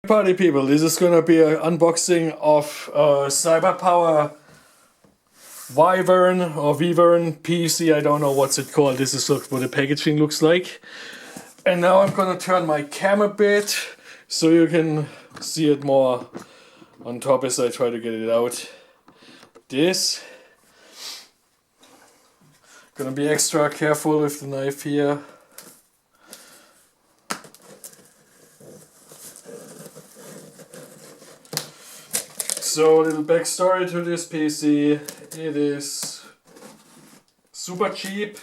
Party people, this is gonna be an unboxing of CyberPower Wyvern or Wyvern PC. I don't know what's it called. This is what the packaging looks like. And now I'm gonna turn my cam a bit so you can see it more on top as I try to get it out. This. Gonna be extra careful with the knife here. So, a little backstory to this PC. It is super cheap,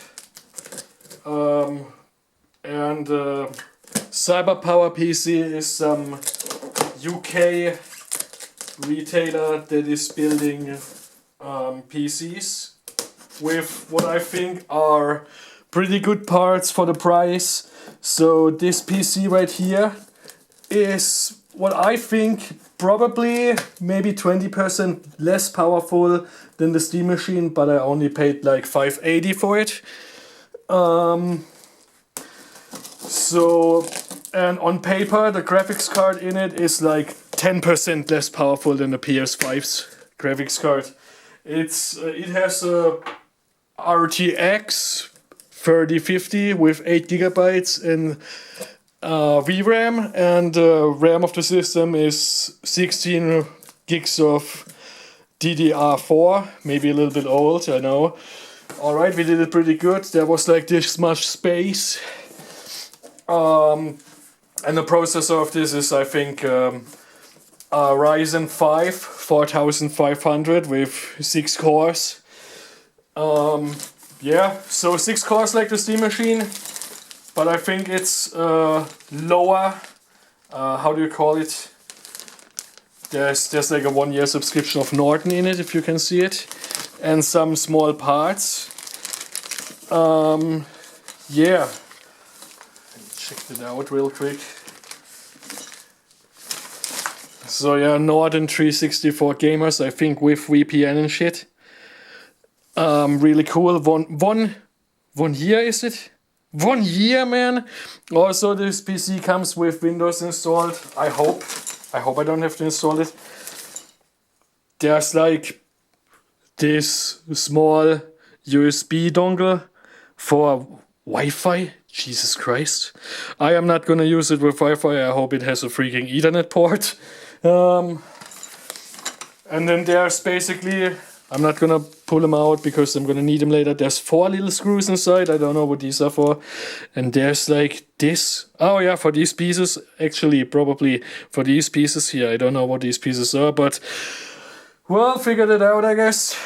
and CyberPower PC is some UK retailer that is building PCs with what I think are pretty good parts for the price. So this PC right here is what I think probably maybe 20% less powerful than the Steam machine, but I only paid like $580 for it. And on paper the graphics card in it is like 10% less powerful than the PS5's graphics card. It has a RTX 3050 with 8 gigabytes and VRAM, and the RAM of the system is 16 gigs of DDR4, maybe a little bit old, I know. Alright, we did it pretty good. There was like this much space. And the processor of this is, I think, a Ryzen 5 4500 with 6 cores. Yeah, so 6 cores like the Steam machine. But I think it's lower. How do you call it? There's like a 1-year subscription of Norton in it, if you can see it, and some small parts. Yeah, check it out real quick. So yeah, Norton 364 gamers, I think, with VPN and shit. Really cool. One year is it? 1 year, man. Also, this PC comes with Windows installed. I hope I don't have to install it. There's like this small USB dongle for Wi-Fi. Jesus Christ. I am not gonna use it with Wi-Fi. I hope it has a freaking Ethernet port. And then there's basically, I'm not gonna pull them out because I'm gonna need them later. There's 4 little screws inside. I don't know what these are for. And there's like this. Oh yeah, for these pieces. Actually, probably for these pieces here. I don't know what these pieces are, but well, figured it out, I guess.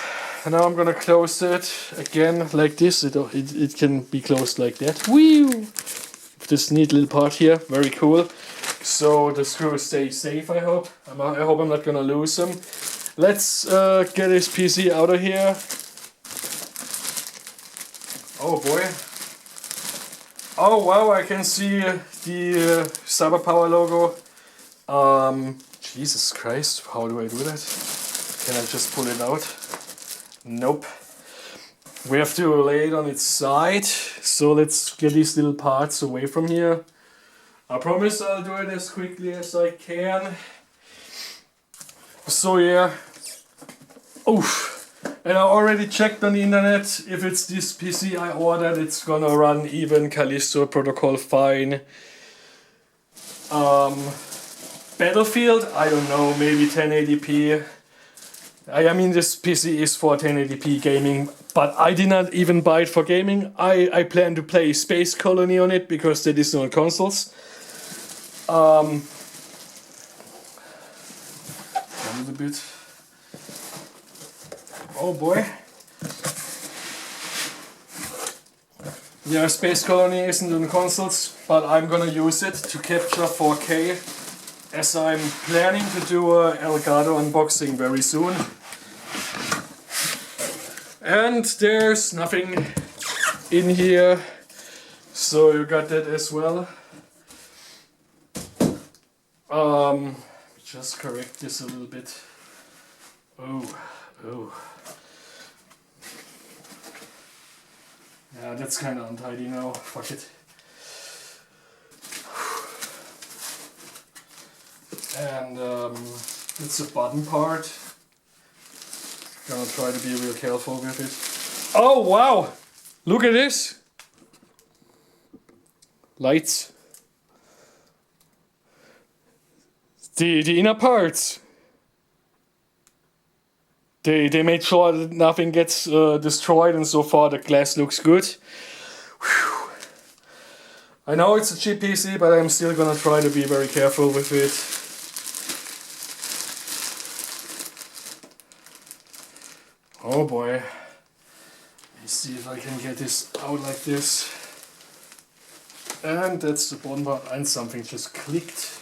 And now I'm gonna close it again like this. It can be closed like that. Woo! This neat little part here. Very cool. So the screws stay safe, I hope. I hope I'm not gonna lose them. Let's get this PC out of here. Oh boy. Oh wow, I can see the CyberPower logo. Jesus Christ, how do I do that? Can I just pull it out? Nope. We have to lay it on its side. So let's get these little parts away from here. I promise I'll do it as quickly as I can. So yeah. Oof. And I already checked on the internet. If it's this PC I ordered, it's gonna run even Callisto protocol fine. Battlefield, I don't know, maybe 1080p. I mean, this PC is for 1080p gaming, but I did not even buy it for gaming. I plan to play Space Colony on it because that is on consoles. A little bit. Oh boy. Yeah, Space Colony isn't on consoles, but I'm gonna use it to capture 4K, as I'm planning to do a Elgato unboxing very soon. And there's nothing in here, so you got that as well. Just correct this a little bit. Oh. Yeah, that's kind of untidy now. Fuck it. And it's a button part. Gonna try to be real careful with it. Oh wow! Look at this! Lights. The inner parts. They made sure that nothing gets destroyed, and so far the glass looks good. Whew. I know it's a cheap PC, but I'm still gonna try to be very careful with it. Oh boy. Let me see if I can get this out like this. And that's the bottom part, and something just clicked.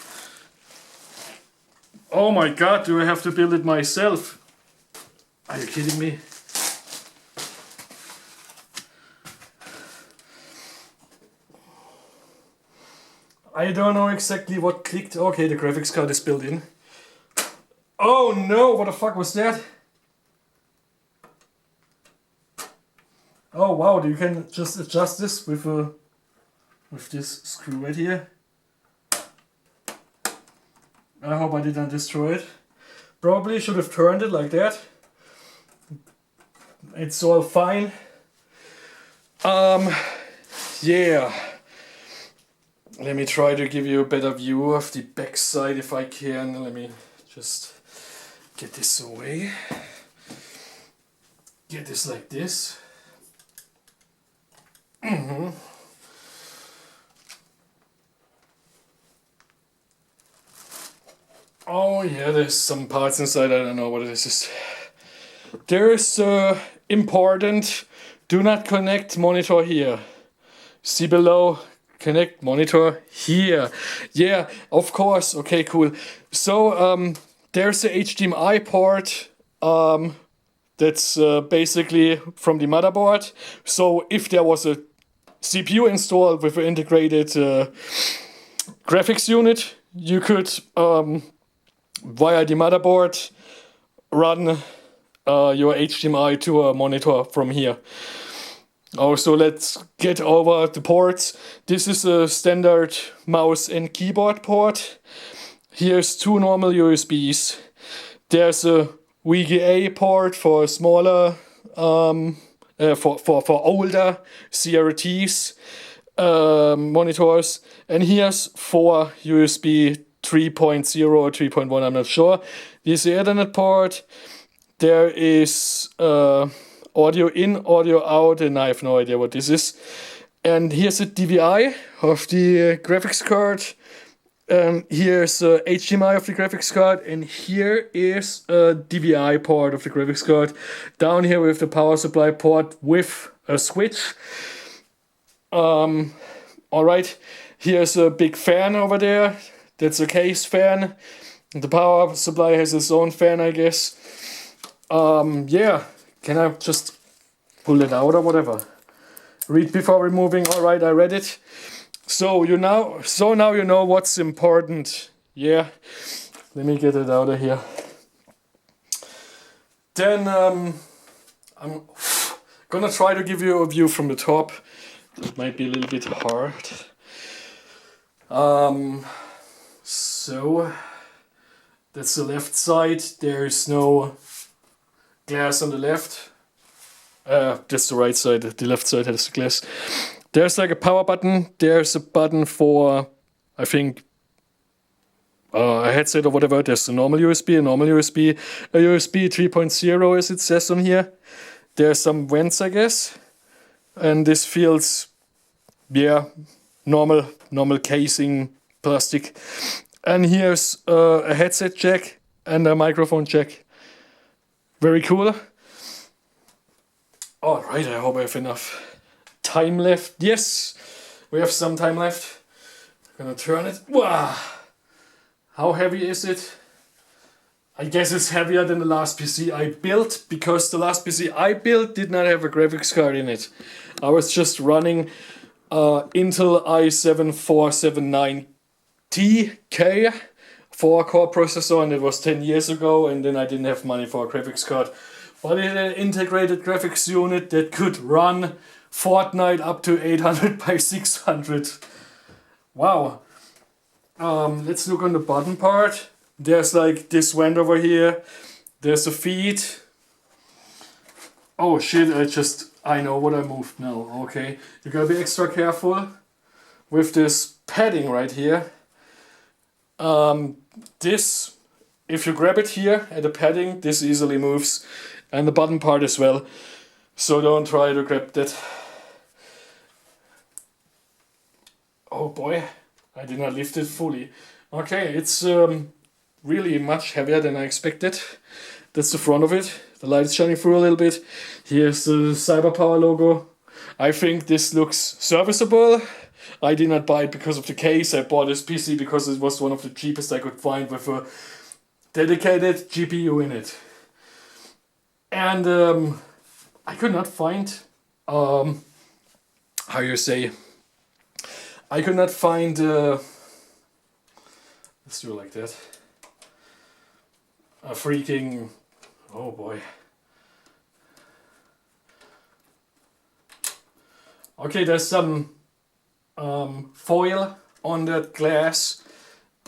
Oh my god, do I have to build it myself? Are you kidding me? I don't know exactly what clicked. Okay, the graphics card is built in. Oh no, what the fuck was that? Oh wow, you can just adjust this with this screw right here. I hope I didn't destroy it. Probably should have turned it like that. It's all fine. Yeah. Let me try to give you a better view of the back side if I can. Let me just get this away. Get this like this. Oh yeah, there's some parts inside. I don't know what this is. There's important. Do not connect monitor here. See below. Connect monitor here. Yeah, of course. Okay, cool. So there's the HDMI port. That's basically from the motherboard. So if there was a CPU installed with an integrated graphics unit, you could via the motherboard run your HDMI to a monitor from here. Also, let's get over the ports. This is a standard mouse and keyboard port. Here's two normal USBs. There's a VGA port for smaller, for older CRTs monitors. And here's four USB 3.0 or 3.1, I'm not sure. This is the Ethernet port. There is audio in, audio out, and I have no idea what this is. And here's a DVI of the graphics card. Here's a HDMI of the graphics card, and here is a DVI port of the graphics card. Down here we have the power supply port with a switch. Alright, here's a big fan over there. That's a case fan. The power supply has its own fan, I guess. Yeah, can I just pull it out or whatever? Read before removing. Alright, I read it. So now you know what's important. Yeah, let me get it out of here. Then I'm gonna try to give you a view from the top. It might be a little bit hard. So that's the left side. There's no glass on the left. That's the right side. The left side has the glass. There's like a power button. There's a button for, I think, a headset or whatever. There's a normal USB, a USB 3.0 as it says on here. There's some vents, I guess. And this feels, yeah, normal casing plastic. And here's a headset jack and a microphone jack. Very cool. Alright, I hope I have enough time left. Yes, we have some time left. I'm gonna turn it. Wow. How heavy is it? I guess it's heavier than the last PC I built, because the last PC I built did not have a graphics card in it. I was just running Intel i7-4779TK 4-core processor, and it was 10 years ago, and then I didn't have money for a graphics card. But it had an integrated graphics unit that could run Fortnite up to 800 by 600. Wow. Let's look on the bottom part. There's like this vent over here. There's a feed. Oh shit, I know what I moved now. Okay, you gotta be extra careful with this padding right here. This, if you grab it here at the padding, this easily moves, and the bottom part as well. So don't try to grab that. Oh boy, I did not lift it fully. Okay, it's really much heavier than I expected. That's the front of it. The light is shining through a little bit. Here's the CyberPower logo. I think this looks serviceable. I did not buy it because of the case. I bought this PC because it was one of the cheapest I could find with a dedicated GPU in it. And I could not find, how you say, I could not find, let's do it like that, a freaking, oh boy. Okay, there's some foil on that glass.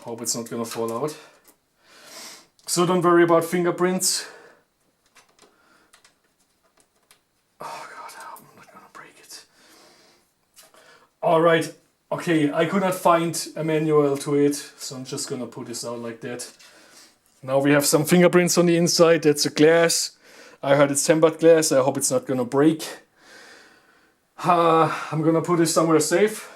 Hope it's not gonna fall out. So don't worry about fingerprints. Oh god, I'm not gonna break it. Alright, okay, I could not find a manual to it, so I'm just gonna put this out like that. Now we have some fingerprints on the inside. That's a glass. I heard it's tempered glass. I hope it's not gonna break. I'm gonna put this somewhere safe.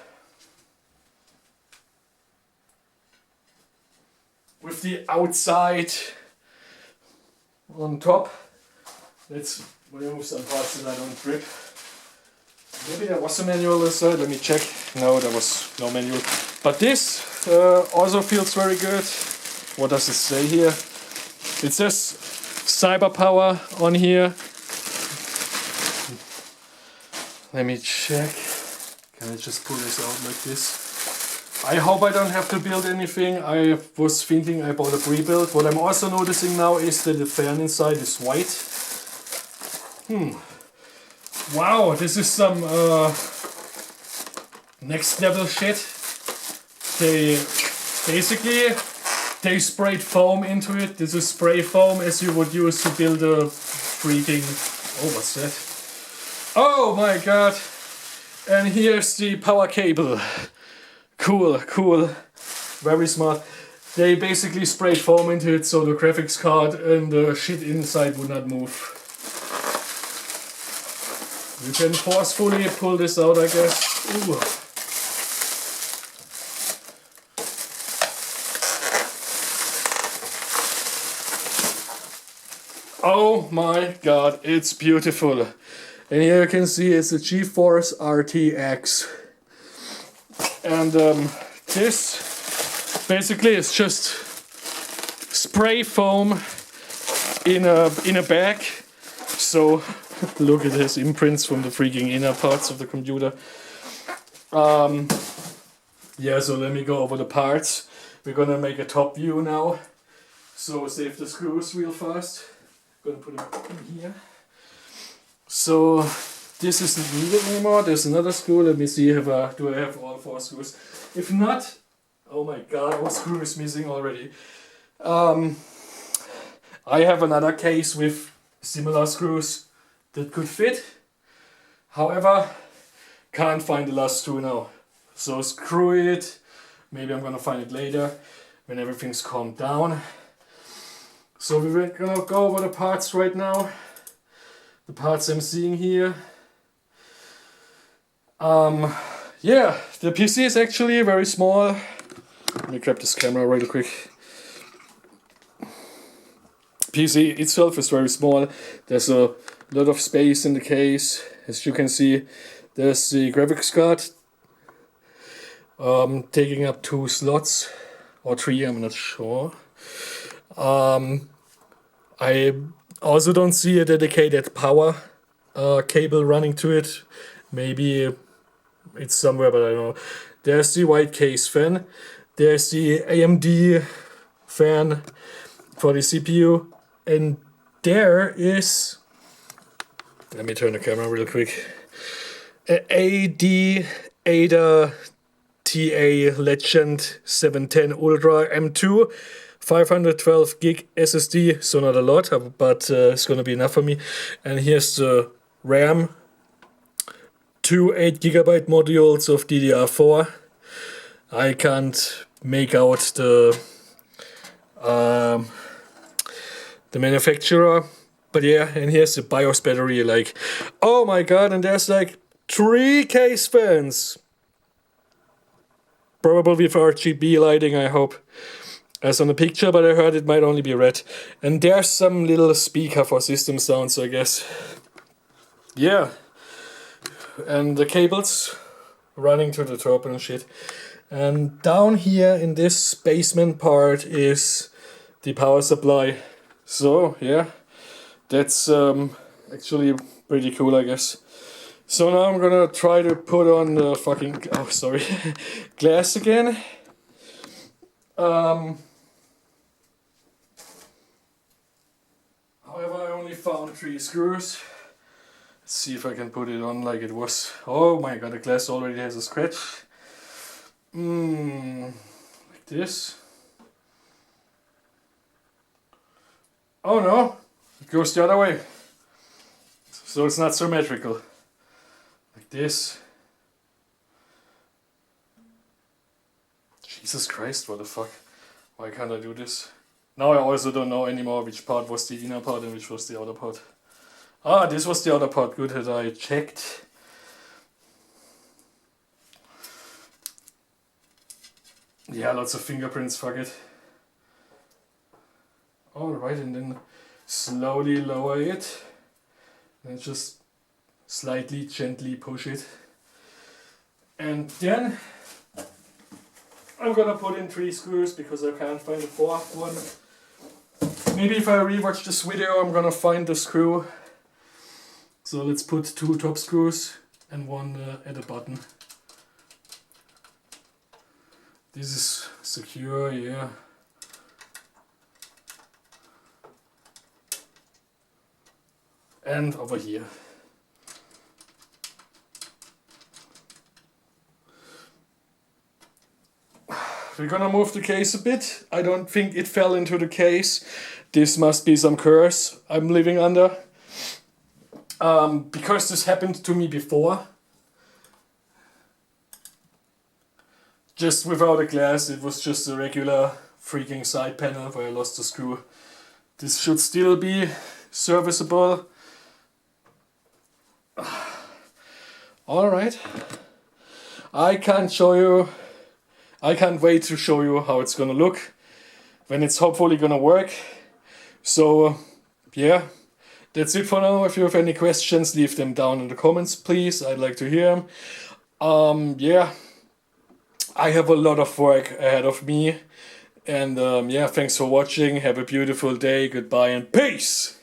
With the outside on top. Let's remove some parts that I don't grip. Maybe there was a manual inside. Let me check. No, there was no manual. But this also feels very good. What does it say here? It says CyberPower on here. Let me check. Can I just pull this out like this? I hope I don't have to build anything. I was thinking I bought a pre-built. What I'm also noticing now is that the fan inside is white. Wow, this is some next level shit. They sprayed foam into it. This is spray foam as you would use to build a freaking... Oh, what's that? Oh my god! And here's the power cable. Cool, cool. Very smart. They basically sprayed foam into it so the graphics card and the shit inside would not move. You can forcefully pull this out, I guess. Ooh. Oh my god, it's beautiful. And here you can see it's a GeForce RTX. And this basically is just spray foam in a bag. So look at this imprints from the freaking inner parts of the computer. Yeah, so let me go over the parts. We're gonna make a top view now. So save the screws real fast. Gonna put them in here. So this isn't needed anymore. There's another screw. Let me see if do I have all 4 screws. If not, oh my god, one screw is missing already. I have another case with similar screws that could fit. However, can't find the last screw now. So screw it. Maybe I'm gonna find it later when everything's calmed down. So we're gonna go over the parts right now. The parts I'm seeing here. Yeah, the PC is actually very small. Let me grab this camera real quick. PC itself is very small. There's a lot of space in the case. As you can see, there's the graphics card taking up 2 slots or 3, I'm not sure. I also don't see a dedicated power cable running to it. Maybe it's somewhere, but I don't know. There's the white case fan. There's the AMD fan for the CPU. And there is... Let me turn the camera real quick. Ada TA Legend 710 Ultra M2 512 gig SSD, so not a lot, but it's gonna be enough for me. And here's the RAM, two 8GB modules of DDR4. I can't make out the manufacturer, but yeah. And here's the BIOS battery. Like, oh my god! And there's like 3 case fans, probably with RGB lighting, I hope, as on the picture, but I heard it might only be red. And there's some little speaker for system sounds, I guess. Yeah. And the cables running to the top and shit. And down here in this basement part is the power supply. So yeah, that's actually pretty cool, I guess. So now I'm gonna try to put on the fucking, oh sorry, glass again. However, I only found 3 screws. Let's see if I can put it on like it was. Oh my god, the glass already has a scratch. Like this. Oh no, it goes the other way. So it's not symmetrical. Like this. Jesus Christ, what the fuck? Why can't I do this? Now I also don't know anymore which part was the inner part and which was the outer part. Ah, this was the outer part. Good that I checked. Yeah, lots of fingerprints, fuck it. Alright, and then slowly lower it. And just slightly, gently push it. And then I'm gonna put in 3 screws because I can't find the 4th one. Maybe if I rewatch this video I'm gonna find the screw. So let's put 2 top screws and 1 at the bottom. This is secure, yeah. And over here. We're gonna move the case a bit. I don't think it fell into the case. This must be some curse I'm living under. Because this happened to me before. Just without a glass, it was just a regular freaking side panel where I lost the screw. This should still be serviceable. Alright. I can't wait to show you how it's gonna look when it's hopefully gonna work. So yeah, that's it for now. If you have any questions, leave them down in the comments, please. I'd like to hear them. Yeah, I have a lot of work ahead of me. And yeah, thanks for watching. Have a beautiful day. Goodbye and peace!